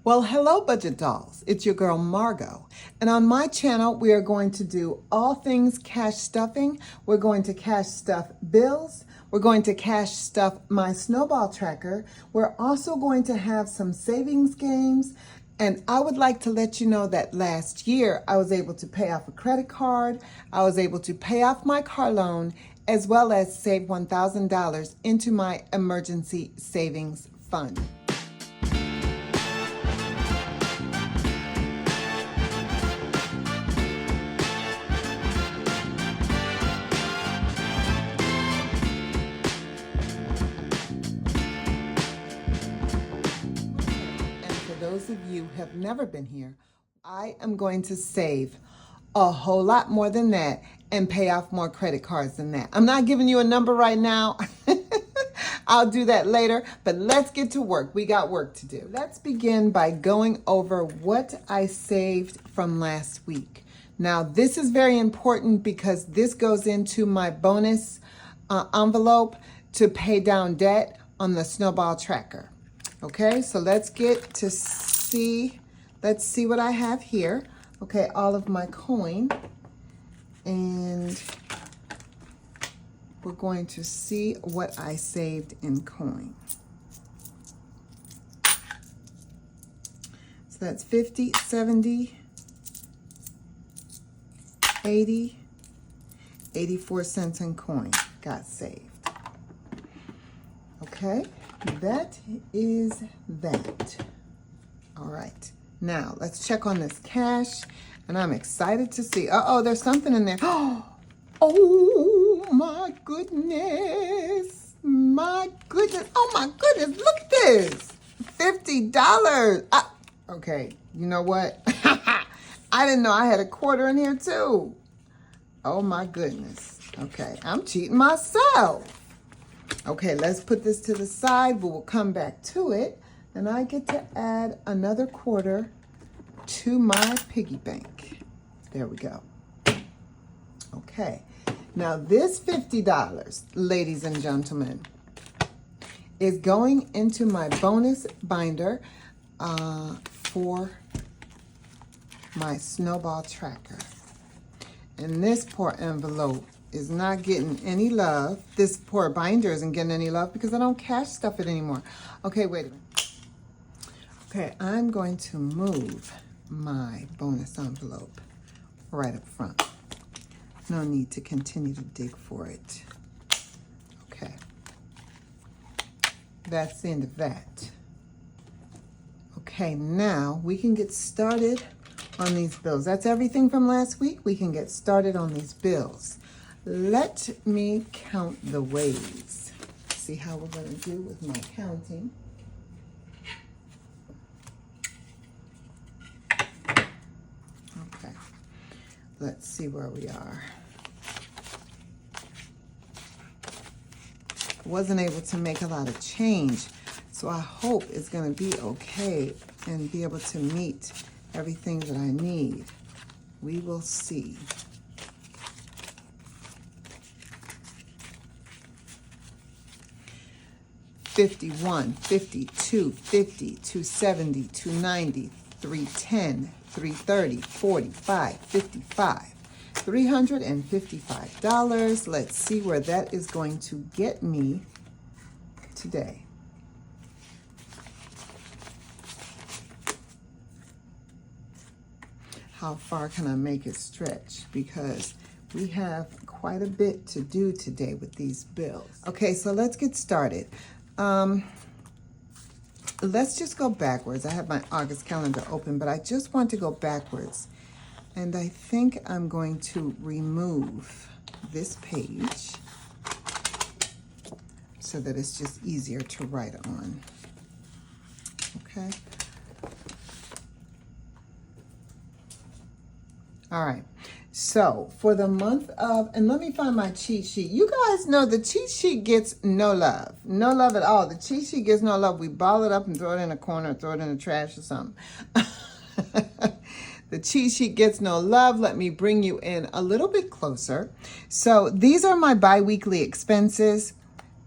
Well, hello, budget dolls. It's your girl, Margot. And on my channel, we are going to do all things cash stuffing. We're going to cash stuff bills. We're going to cash stuff my snowball tracker. We're also going to have some savings games. And I would like to let you know that last year, I was able to pay off a credit card. I was able to pay off my car loan, as well as save $1,000 into my emergency savings fund. Those of you who have never been here, I am going to save a whole lot more than that and pay off more credit cards than that. I'm not giving you a number right now. I'll do that later, but let's get to work. We got work to do. Let's begin by going over what I saved from last week. Now, this is very important because this goes into my bonus envelope to pay down debt on the snowball tracker. Okay, so let's get to let's see what I have here. Okay, all of my coin. And we're going to see what I saved in coin. So that's 50, 70, 80, 84 cents in coin got saved. Okay. That is that. All right. Now, let's check on this cash. And I'm excited to see. Uh-oh, there's something in there. Oh, my goodness. My goodness. Oh, my goodness. Look at this. $50. Okay, you know what? I didn't know I had a quarter in here, too. Oh, my goodness. Okay, I'm cheating myself. Okay, let's put this to the side, but we'll come back to it. And I get to add another quarter to my piggy bank. There we go. Okay, now this $50, ladies and gentlemen, is going into my bonus binder for my snowball tracker. And this poor envelope is not getting any love. This poor binder isn't getting any love because I don't cash stuff it anymore. Okay, wait a minute. Okay, I'm going to move my bonus envelope right up front. No need to continue to dig for it. Okay. That's the end of that. Okay, now we can get started on these bills. That's everything from last week. We can get started on these bills. Let me count the ways. See how we're going to do with my counting. Okay, let's see where we are. Wasn't able to make a lot of change, so I hope it's going to be okay and be able to meet everything that I need. We will see. 51, 52, 50, 270, 290, 310, 330, 45, 55, $355. Let's see where that is going to get me today. How far can I make it stretch? Because we have quite a bit to do today with these bills. Okay, so let's get started. Let's just go backwards. I have my August calendar open, but I just want to go backwards. And I think I'm going to remove this page so that it's just easier to write on. Okay. All right. So for the month of, and let me find my cheat sheet. You guys know the cheat sheet gets no love. No love at all. The cheat sheet gets no love. We ball it up and throw it in a corner, throw it in the trash or something. The cheat sheet gets no love. Let me bring you in a little bit closer. So these are my bi-weekly expenses.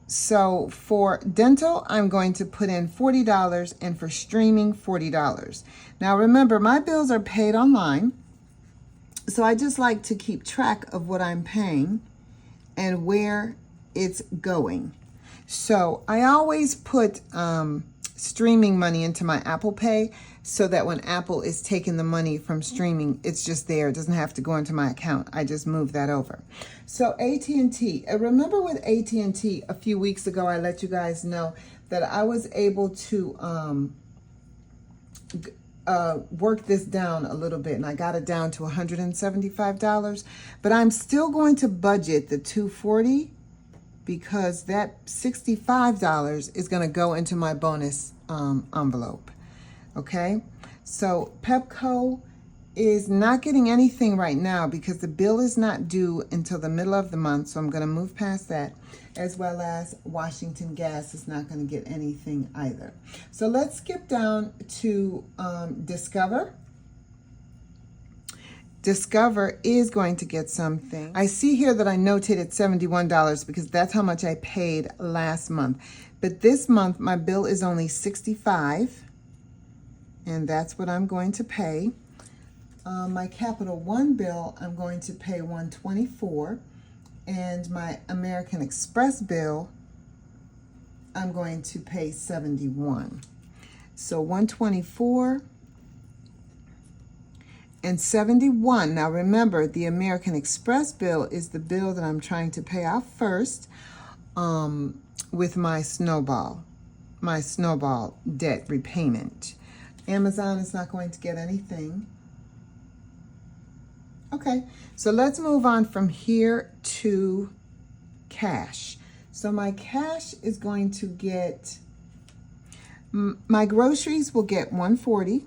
So for dental, I'm going to put in $40, and for streaming, $40. Now remember, my bills are paid online, so I just like to keep track of what I'm paying and where it's going. So I always put streaming money into my Apple Pay so that when Apple is taking the money from streaming, it's just there. It doesn't have to go into my account. I just move that over. So AT&T, remember with AT&T a few weeks ago, I let you guys know that I was able to work this down a little bit, and I got it down to $175, but I'm still going to budget the $240 because that $65 is going to go into my bonus envelope. Okay, so Pepco is not getting anything right now because the bill is not due until the middle of the month, so I'm going to move past that, as well as Washington Gas is not going to get anything either. So let's skip down to Discover. Discover is going to get something. I see here that I notated $71 because that's how much I paid last month. But this month, my bill is only $65, and that's what I'm going to pay. My Capital One bill, I'm going to pay $124, and my American Express bill, I'm going to pay $71. So $124 and $71. Now remember, the American Express bill is the bill that I'm trying to pay off first with my snowball debt repayment. Amazon is not going to get anything. Okay, so let's move on from here to cash. So my cash is going to get, my groceries will get $140.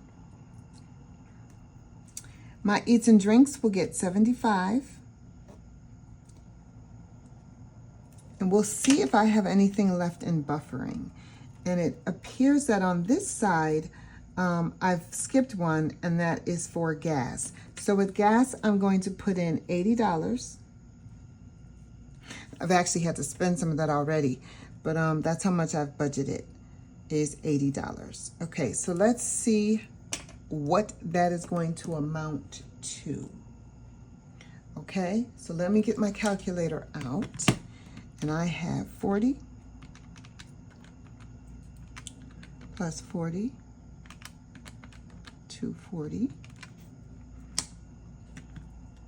My eats and drinks will get $75. And we'll see if I have anything left in buffering. And it appears that on this side, I've skipped one, and that is for gas. So with gas, I'm going to put in $80. I've actually had to spend some of that already, but that's how much I've budgeted, is $80. Okay, so let's see what that is going to amount to. Okay, so let me get my calculator out, and I have 40 plus 40, 240,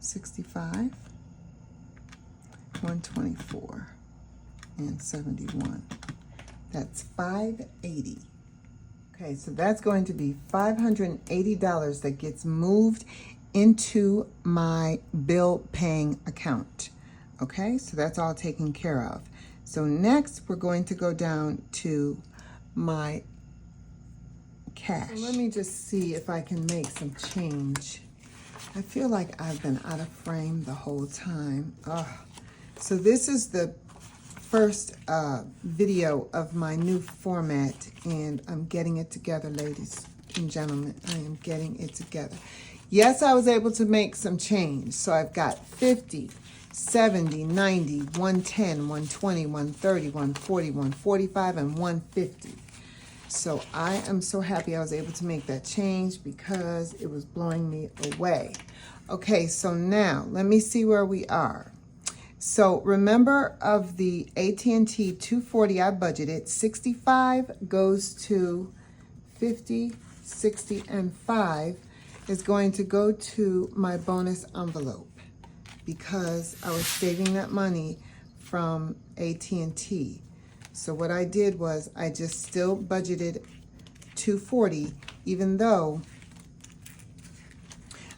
65, 124, and 71. That's $580. Okay, so that's going to be $580 that gets moved into my bill paying account. Okay, so that's all taken care of. So next we're going to go down to my cash. So let me just see if I can make some change. I feel like I've been out of frame the whole time. So this is the first video of my new format, and I'm getting it together, ladies and gentlemen. I am getting it together. Yes, I was able to make some change. So I've got 50, 70, 90, 110, 120, 130, 140, 145, and 150. So I am so happy I was able to make that change because it was blowing me away. Okay, so now let me see where we are. So remember, of the AT&T $240 I budgeted, 65 goes to 50, 60, and 5 is going to go to my bonus envelope because I was saving that money from AT&T. So what I did was I just still budgeted $240, even though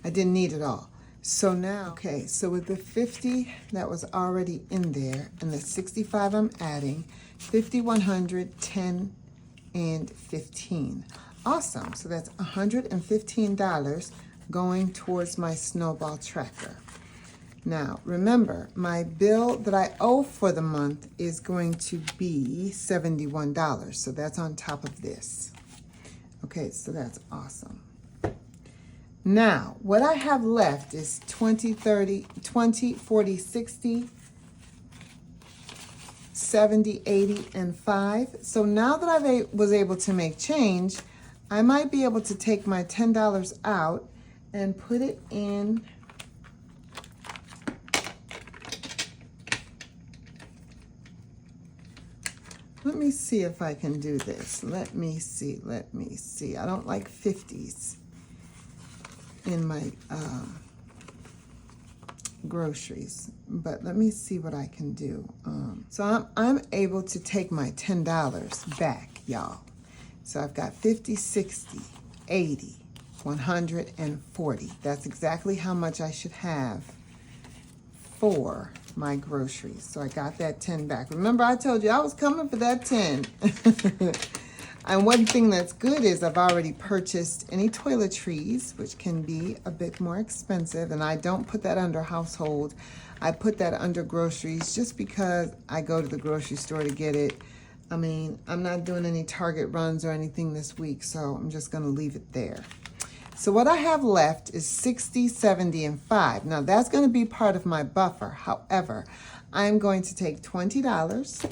I didn't need it all. So now, okay, so with the 50 that was already in there and the 65 I'm adding, 50, 100, 10, and 15. Awesome, so that's $115 going towards my snowball tracker. Now, remember, my bill that I owe for the month is going to be $71, so that's on top of this. Okay, so that's awesome. Now, what I have left is 20, 30, 20, 40, 60, 70, 80, and 5. So now that I was able to make change, I might be able to take my $10 out and put it in let me see if I can do this. Let me see. I don't like 50s in my groceries, but let me see what I can do. So I'm able to take my $10 back, y'all. So I've got 50, 60, 80, 140. That's exactly how much I should have for my groceries. So I got that 10 back. Remember, I told you I was coming for that 10. And one thing that's good is I've already purchased any toiletries, which can be a bit more expensive, and I don't put that under household. I put that under groceries just because I go to the grocery store to get it. I mean, I'm not doing any Target runs or anything this week, so I'm just gonna leave it there. So what I have left is 60, 70, and 5. Now that's gonna be part of my buffer. However, I'm going to take $20.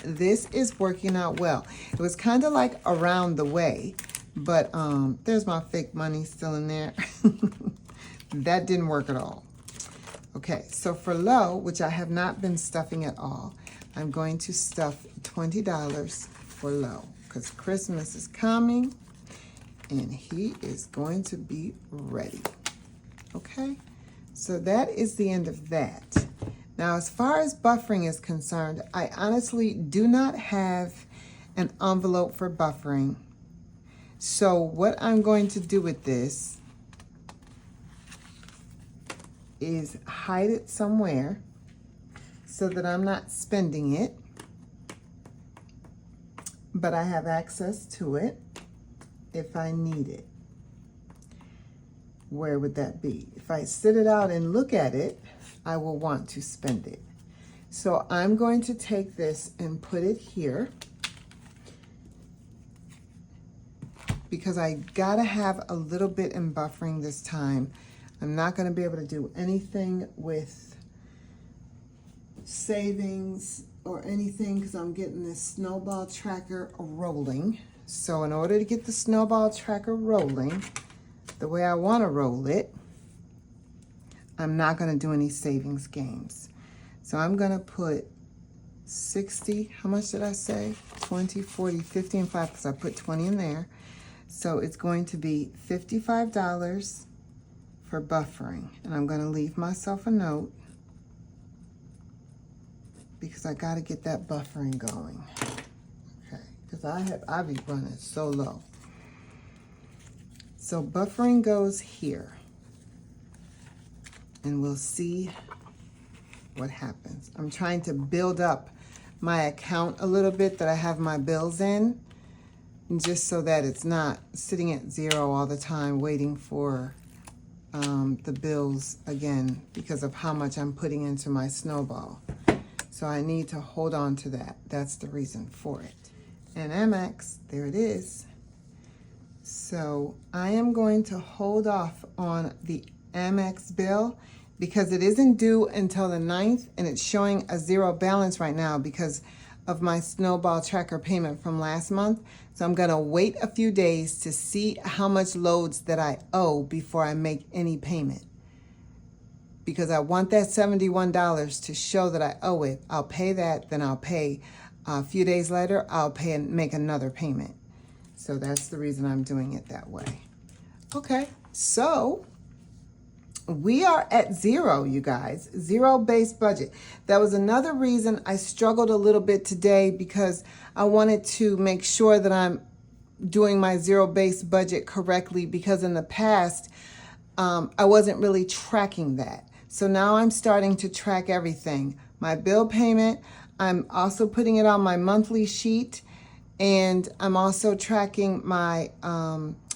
This is working out well. It was kind of like around the way, but there's my fake money still in there. That didn't work at all. Okay, so for low, which I have not been stuffing at all, I'm going to stuff $20 for low because Christmas is coming and he is going to be ready. Okay, so that is the end of that. Now, as far as buffering is concerned, I honestly do not have an envelope for buffering. So what I'm going to do with this is hide it somewhere so that I'm not spending it, but I have access to it if I need it. Where would that be? If I sit it out and look at it, I will want to spend it. So I'm going to take this and put it here because I gotta have a little bit in buffering this time. I'm not gonna be able to do anything with savings or anything because I'm getting this snowball tracker rolling. So in order to get the snowball tracker rolling the way I want to roll it, I'm not going to do any savings games. So I'm going to put 60, how much did I say? 20, 40, 50, and 5 because I put 20 in there. So it's going to be $55 for buffering. And I'm going to leave myself a note because I got to get that buffering going. Okay, because I be running so low. So buffering goes here. And we'll see what happens. I'm trying to build up my account a little bit that I have my bills in, just so that it's not sitting at zero all the time waiting for the bills again because of how much I'm putting into my snowball. So I need to hold on to that. That's the reason for it. And Amex, there it is. So I am going to hold off on the Amex bill because it isn't due until the 9th and it's showing a zero balance right now because of my snowball tracker payment from last month. So I'm gonna wait a few days to see how much loads that I owe before I make any payment. Because I want that $71 to show that I owe it. I'll pay that, then I'll pay a few days later, I'll pay and make another payment. So that's the reason I'm doing it that way. Okay, so we are at zero, you guys, zero-based budget. That was another reason I struggled a little bit today because I wanted to make sure that I'm doing my zero-based budget correctly because in the past, I wasn't really tracking that. So now I'm starting to track everything. My bill payment, I'm also putting it on my monthly sheet, and I'm also tracking my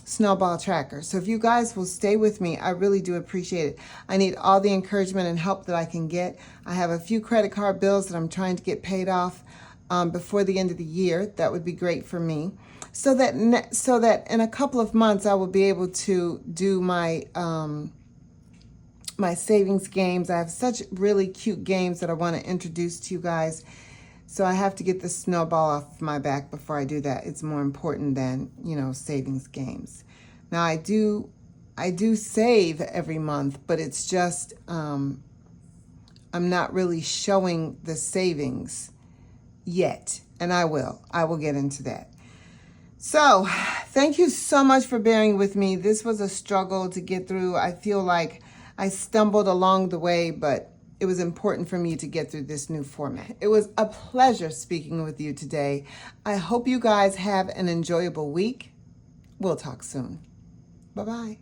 snowball tracker. So if you guys will stay with me, I really do appreciate it. I need all the encouragement and help that I can get. I have a few credit card bills that I'm trying to get paid off before the end of the year. That would be great for me. So that in a couple of months, I will be able to do my my savings games. I have such really cute games that I want to introduce to you guys. So I have to get the snowball off my back before I do that. It's more important than, you know, savings games. Now I do save every month, but it's just, I'm not really showing the savings yet. And I will get into that. So thank you so much for bearing with me. This was a struggle to get through. I feel like I stumbled along the way, but it was important for me to get through this new format. It was a pleasure speaking with you today. I hope you guys have an enjoyable week. We'll talk soon. Bye-bye.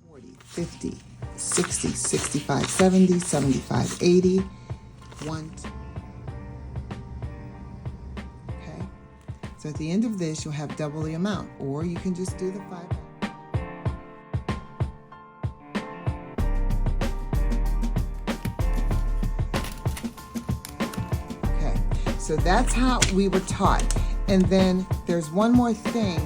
40, 50, 60, 65, 70, 75, 80, 1. Okay. So at the end of this, you'll have double the amount, or you can just do the 5. So that's how we were taught. And then there's one more thing